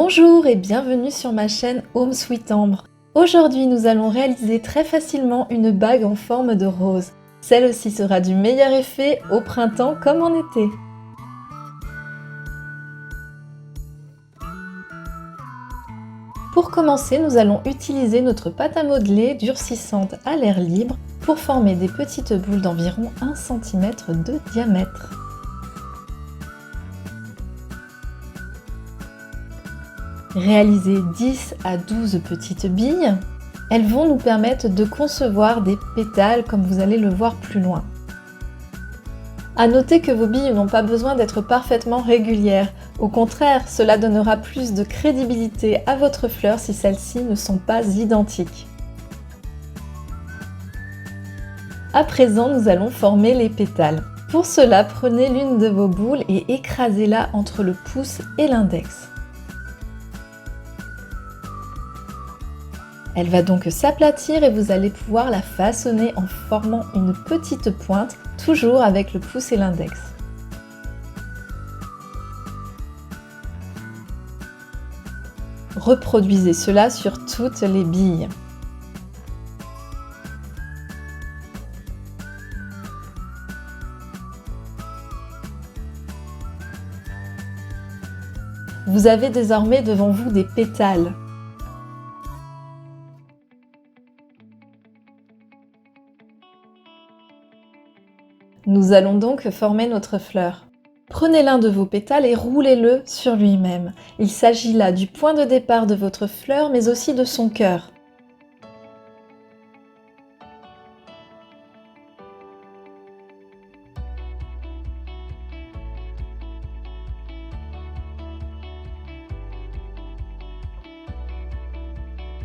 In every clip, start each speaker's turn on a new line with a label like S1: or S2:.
S1: Bonjour et bienvenue sur ma chaîne Home Sweet Ambre. Aujourd'hui, nous allons réaliser très facilement une bague en forme de rose. Celle-ci sera du meilleur effet au printemps comme en été. Pour commencer, nous allons utiliser notre pâte à modeler durcissante à l'air libre pour former des petites boules d'environ 1 cm de diamètre. Réaliser 10 à 12 petites billes. Elles vont nous permettre de concevoir des pétales comme vous allez le voir plus loin. À noter que vos billes n'ont pas besoin d'être parfaitement régulières. Au contraire, cela donnera plus de crédibilité à votre fleur si celles-ci ne sont pas identiques. À présent, nous allons former les pétales. Pour cela, prenez l'une de vos boules et écrasez-la entre le pouce et l'index. Elle va donc s'aplatir et vous allez pouvoir la façonner en formant une petite pointe, toujours avec le pouce et l'index. Reproduisez cela sur toutes les billes. Vous avez désormais devant vous des pétales. Nous allons donc former notre fleur. Prenez l'un de vos pétales et roulez-le sur lui-même. Il s'agit là du point de départ de votre fleur, mais aussi de son cœur.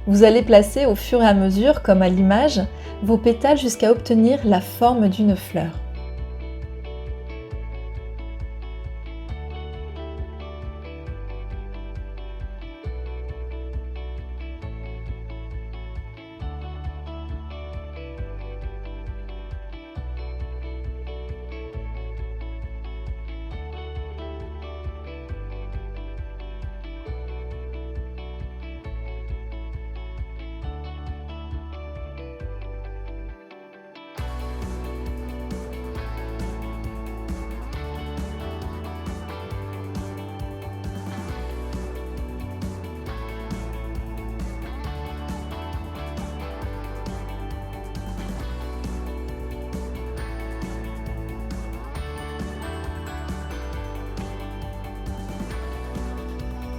S1: Vous allez placer au fur et à mesure, comme à l'image, vos pétales jusqu'à obtenir la forme d'une fleur.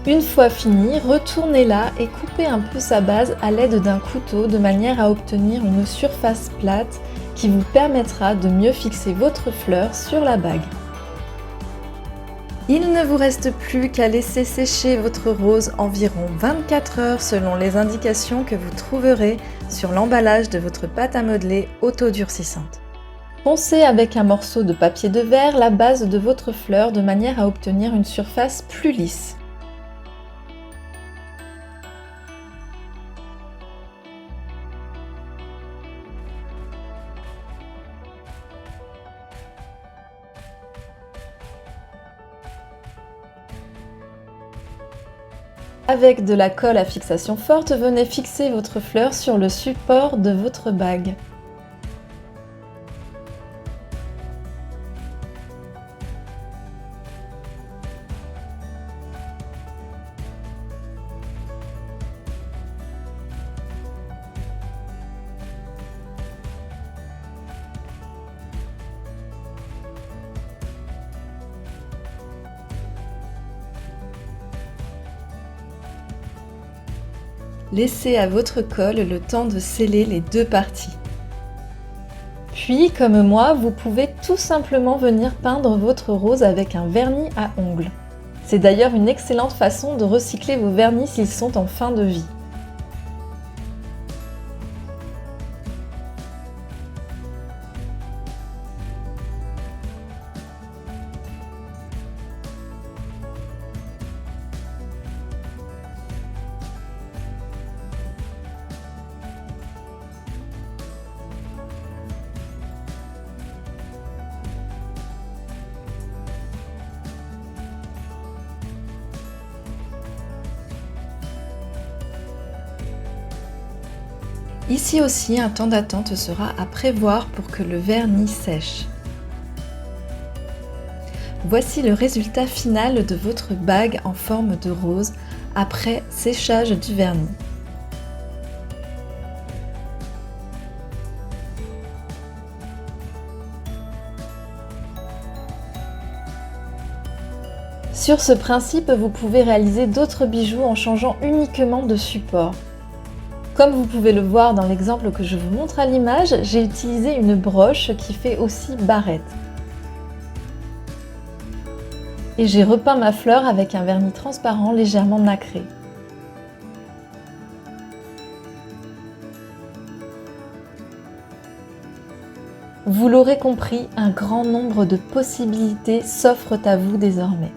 S1: Une fois fini, retournez-la et coupez un peu sa base à l'aide d'un couteau de manière à obtenir une surface plate qui vous permettra de mieux fixer votre fleur sur la bague. Il ne vous reste plus qu'à laisser sécher votre rose environ 24 heures selon les indications que vous trouverez sur l'emballage de votre pâte à modeler autodurcissante. Poncez avec un morceau de papier de verre la base de votre fleur de manière à obtenir une surface plus lisse. Avec de la colle à fixation forte, venez fixer votre fleur sur le support de votre bague. Laissez à votre colle le temps de sceller les deux parties. Puis, comme moi, vous pouvez tout simplement venir peindre votre rose avec un vernis à ongles. C'est d'ailleurs une excellente façon de recycler vos vernis s'ils sont en fin de vie. Ici aussi, un temps d'attente sera à prévoir pour que le vernis sèche. Voici le résultat final de votre bague en forme de rose après séchage du vernis. Sur ce principe, vous pouvez réaliser d'autres bijoux en changeant uniquement de support. Comme vous pouvez le voir dans l'exemple que je vous montre à l'image, j'ai utilisé une broche qui fait aussi barrette. Et j'ai repeint ma fleur avec un vernis transparent légèrement nacré. Vous l'aurez compris, un grand nombre de possibilités s'offrent à vous désormais.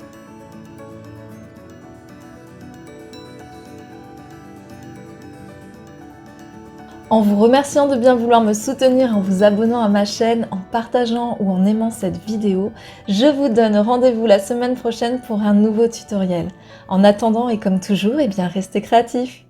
S1: En vous remerciant de bien vouloir me soutenir en vous abonnant à ma chaîne, en partageant ou en aimant cette vidéo, je vous donne rendez-vous la semaine prochaine pour un nouveau tutoriel. En attendant et comme toujours, restez créatifs!